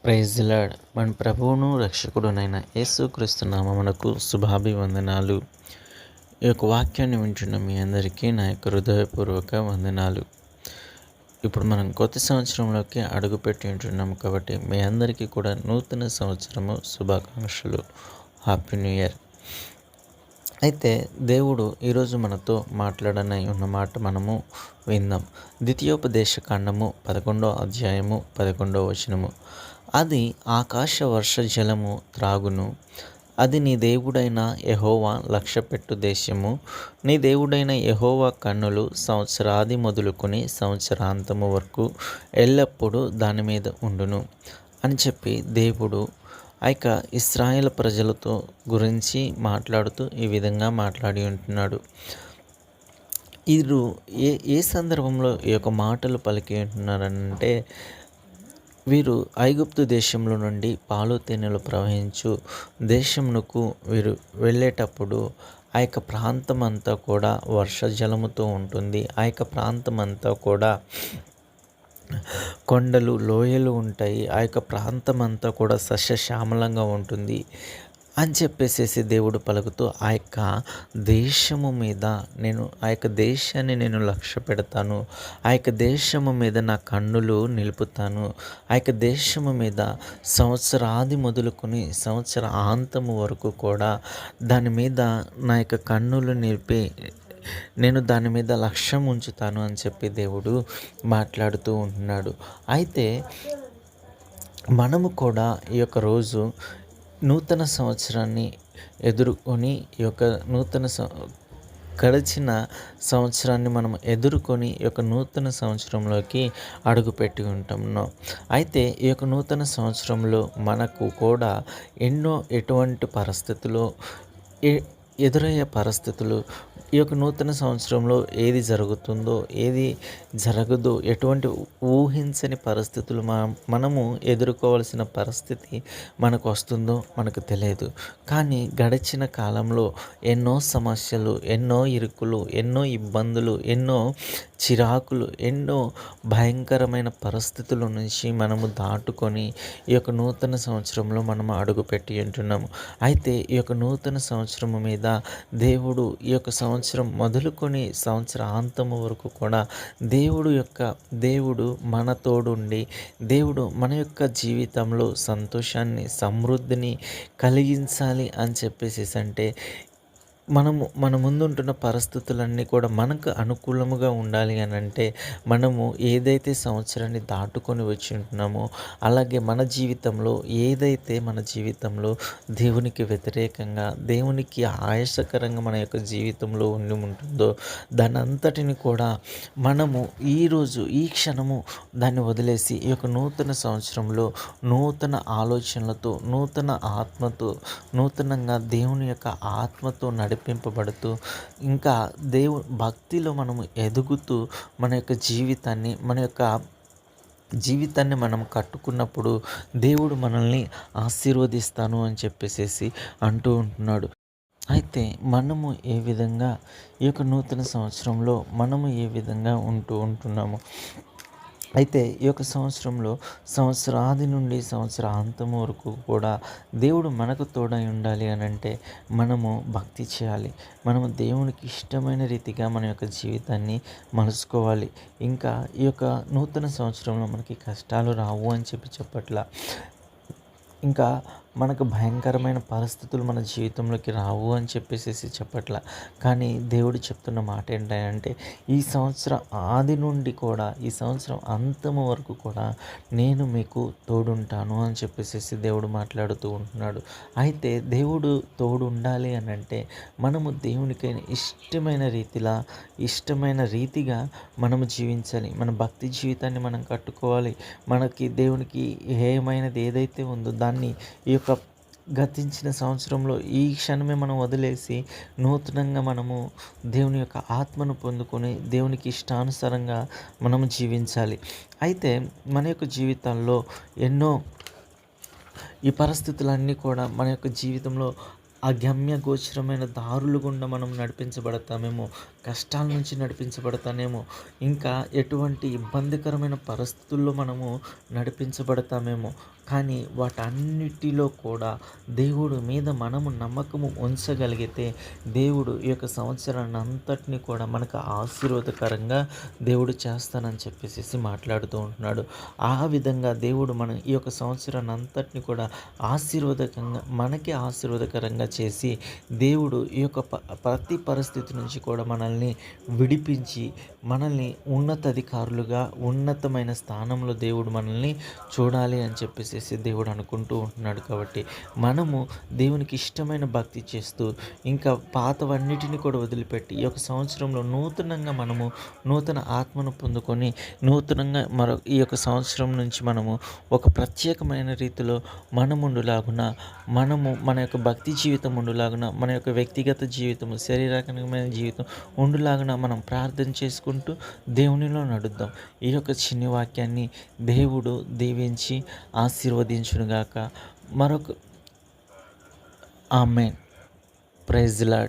Praise the lord. మన ప్రభువును రక్షకుడునైన యేసుక్రీస్తు నామమునకు శుభాభివందనాలు. ఈ యొక్క వాక్యాన్ని వింటున్న మీ అందరికీ నా యొక్క హృదయపూర్వక వందనాలు. ఇప్పుడు మనం కొత్త సంవత్సరంలోకి అడుగుపెట్టి ఉంటున్నాము కాబట్టి మీ అందరికీ కూడా నూతన సంవత్సరము శుభాకాంక్షలు. Happy new year. అయితే దేవుడు ఈరోజు మనతో మాట్లాడనై ఉన్న మాట మనము విందాం. ద్వితీయోపదేశ కాండము 11వ అధ్యాయము 11వ వచనము. అది ఆకాశ వర్ష జలము త్రాగును, అది నీ దేవుడైన యెహోవా లక్ష్యపెట్టు దేశము. నీ దేవుడైన యెహోవా కన్నులు సంవత్సరాది మొదలుకొని సంవత్సరాంతము వరకు ఎల్లప్పుడూ దాని మీద ఉండును అని చెప్పి దేవుడు ఆ యొక్క ఇశ్రాయేల్ ప్రజలతో గురించి మాట్లాడుతూ ఈ విధంగా మాట్లాడి ఉంటున్నాడు. వీరు ఏ సందర్భంలో ఈ యొక్క మాటలు పలికి ఉంటున్నారంటే, వీరు ఐగుప్తు దేశంలో నుండి పాలు తేనెలు ప్రవహించు దేశమునకు వీరు వెళ్ళేటప్పుడు ఆ యొక్క ప్రాంతం అంతా కూడా వర్షజలముతో ఉంటుంది. ఆ యొక్క ప్రాంతం అంతా కూడా కొండలు, లోయలు ఉంటాయి. ఆ యొక్క ప్రాంతం అంతా కూడా సస్యశ్యామలంగా ఉంటుంది అని చెప్పేసేసి దేవుడు పలుకుతూ ఆ యొక్క దేశము మీద ఆ యొక్క దేశాన్ని నేను లక్ష్య పెడతాను, ఆ యొక్క దేశము మీద నా కన్నులు నిలుపుతాను, ఆ యొక్క దేశము మీద సంవత్సరాది మొదలుకొని సంవత్సరాంతము వరకు కూడా దాని మీద నా యొక్క కన్నులు నిలిపి నేను దాని మీద లక్ష్యం ఉంచుతాను అని చెప్పి దేవుడు మాట్లాడుతూ ఉంటున్నాడు. అయితే మనము కూడా ఈ యొక్క రోజు నూతన సంవత్సరాన్ని ఎదుర్కొని ఈ యొక్క గడిచిన సంవత్సరాన్ని మనం ఎదుర్కొని ఈ యొక్క నూతన సంవత్సరంలోకి అడుగుపెట్టి ఉంటాము. అయితే ఈ యొక్క నూతన సంవత్సరంలో మనకు కూడా ఎటువంటి పరిస్థితులు ఎదురయ్యే పరిస్థితులు, ఈ యొక్క నూతన సంవత్సరంలో ఏది జరుగుతుందో ఏది జరగదో, ఎటువంటి ఊహించని పరిస్థితులు మనము ఎదుర్కోవాల్సిన పరిస్థితి మనకు వస్తుందో మనకు తెలియదు. కానీ గడిచిన కాలంలో ఎన్నో సమస్యలు, ఎన్నో ఇరుకులు, ఎన్నో ఇబ్బందులు, ఎన్నో చిరాకులు, ఎన్నో భయంకరమైన పరిస్థితుల నుంచి మనము దాటుకొని ఈ యొక్క నూతన సంవత్సరంలో మనము అడుగుపెట్టి ఉంటున్నాము. అయితే ఈ యొక్క నూతన సంవత్సరము మీద దేవుడు ఈ యొక్క సంవత్సరం మొదలుకొని సంవత్సరాంతము వరకు కూడా దేవుడు మన తోడుండి దేవుడు మన యొక్క జీవితంలో సంతోషాన్ని, సమృద్ధిని కలిగించాలి అని చెప్పేసి అంటే మన ముందుంటున్న పరిస్థితులన్నీ కూడా మనకు అనుకూలముగా ఉండాలి అని అంటే మనము ఏదైతే సంవత్సరాన్ని దాటుకొని వచ్చి ఉంటున్నామో, అలాగే మన జీవితంలో దేవునికి వ్యతిరేకంగా, దేవునికి ఆయాసకరంగా మన యొక్క జీవితంలో ఉండి ఉంటుందో దాని అంతటిని కూడా మనము ఈరోజు ఈ క్షణము దాన్ని వదిలేసి ఈ యొక్క నూతన సంవత్సరంలో నూతన ఆలోచనలతో, నూతన ఆత్మతో, నూతనంగా దేవుని యొక్క ఆత్మతో నడిపింపబడుతూ ఇంకా భక్తిలో మనము ఎదుగుతూ మన యొక్క జీవితాన్ని మనం కట్టుకున్నప్పుడు దేవుడు మనల్ని ఆశీర్వదిస్తాను అని చెప్పేసి అంటూ ఉంటున్నాడు. అయితే మనము ఏ విధంగా ఈ యొక్క నూతన సంవత్సరంలో మనము ఏ విధంగా ఉంటున్నాము. అయితే ఈ యొక్క సంవత్సరంలో సంవత్సరాది నుండి సంవత్సరాంతం వరకు కూడా దేవుడు మనకు తోడై ఉండాలి అని అంటే మనము భక్తి చేయాలి. మనము దేవునికి ఇష్టమైన రీతిగా మన యొక్క జీవితాన్ని మలుచుకోవాలి. ఇంకా ఈ యొక్క నూతన సంవత్సరంలో మనకి కష్టాలు రావు అని చెప్పట్లా, ఇంకా మనకు భయంకరమైన పరిస్థితులు మన జీవితంలోకి రావు అని చెప్పేసి చెప్పట్లా. కానీ దేవుడు చెప్తున్న మాట ఏంటంటే ఈ సంవత్సరం ఆది నుండి కూడా ఈ సంవత్సరం అంతము వరకు కూడా నేను మీకు తోడుంటాను అని చెప్పేసి దేవుడు మాట్లాడుతూ ఉంటున్నాడు. అయితే దేవుడు తోడు ఉండాలి అని అంటే మనము దేవునికి ఇష్టమైన రీతిగా మనము జీవించాలి. మన భక్తి జీవితాన్ని మనం కట్టుకోవాలి. మనకి దేవునికి ఏమైనది ఏదైతే ఉందో దాన్ని ఈ యొక్క గతించిన సంవత్సరంలో ఈ క్షణమే మనం వదిలేసి నూతనంగా మనము దేవుని యొక్క ఆత్మను పొందుకొని దేవునికి ఇష్టానుసారంగా మనము జీవించాలి. అయితే మన యొక్క జీవితాల్లో ఎన్నో ఈ పరిస్థితులన్నీ కూడా మన యొక్క జీవితంలో అగమ్య గోచరమైన దారులు గుండా మనం నడిపించబడతామేమో, కష్టాల నుంచి నడిపించబడతానేమో, ఇంకా ఎటువంటి ఇబ్బందికరమైన పరిస్థితుల్లో మనము నడిపించబడతామేమో. కానీ వాటన్నిటిలో కూడా దేవుడు మీద మనము నమ్మకము ఉంచగలిగితే దేవుడు ఈ యొక్క సంవత్సరాన్ని అంతటిని కూడా మనకు ఆశీర్వాదకరంగా దేవుడు చేస్తానని చెప్పేసి మాట్లాడుతూ ఉంటున్నాడు. ఆ విధంగా దేవుడు ఈ యొక్క సంవత్సరాన్ని అంతటిని కూడా మనకి ఆశీర్వాదకరంగా చేసి దేవుడు ఈ యొక్క ప్రతి పరిస్థితి నుంచి కూడా మనల్ని విడిపించి మనల్ని ఉన్నతాధికారులుగా ఉన్నతమైన స్థానంలో దేవుడు మనల్ని చూడాలి అని చెప్పేసి దేవుడు అనుకుంటూ ఉంటున్నాడు. కాబట్టి మనము దేవునికి ఇష్టమైన భక్తి చేస్తూ ఇంకా పాతవన్నిటిని కూడా వదిలిపెట్టి ఈ యొక్క సంవత్సరంలో నూతనంగా మనము నూతన ఆత్మను పొందుకొని నూతనంగా ఈ యొక్క సంవత్సరం నుంచి మనము ఒక ప్రత్యేకమైన రీతిలో మనముండులాగున మన యొక్క భక్తి జీవితం ఉండులాగున మన యొక్క వ్యక్తిగత జీవితం శారీరకమైన జీవితం ఉండులాగున మనం ప్రార్థన చేసుకుంటూ దేవునిలో నడుద్దాం. ఈ యొక్క చిన్ని వాక్యాన్ని దేవుడు దీవించి ఆశీర్వదించునుగాక. ఆమేన్. Praise the lord.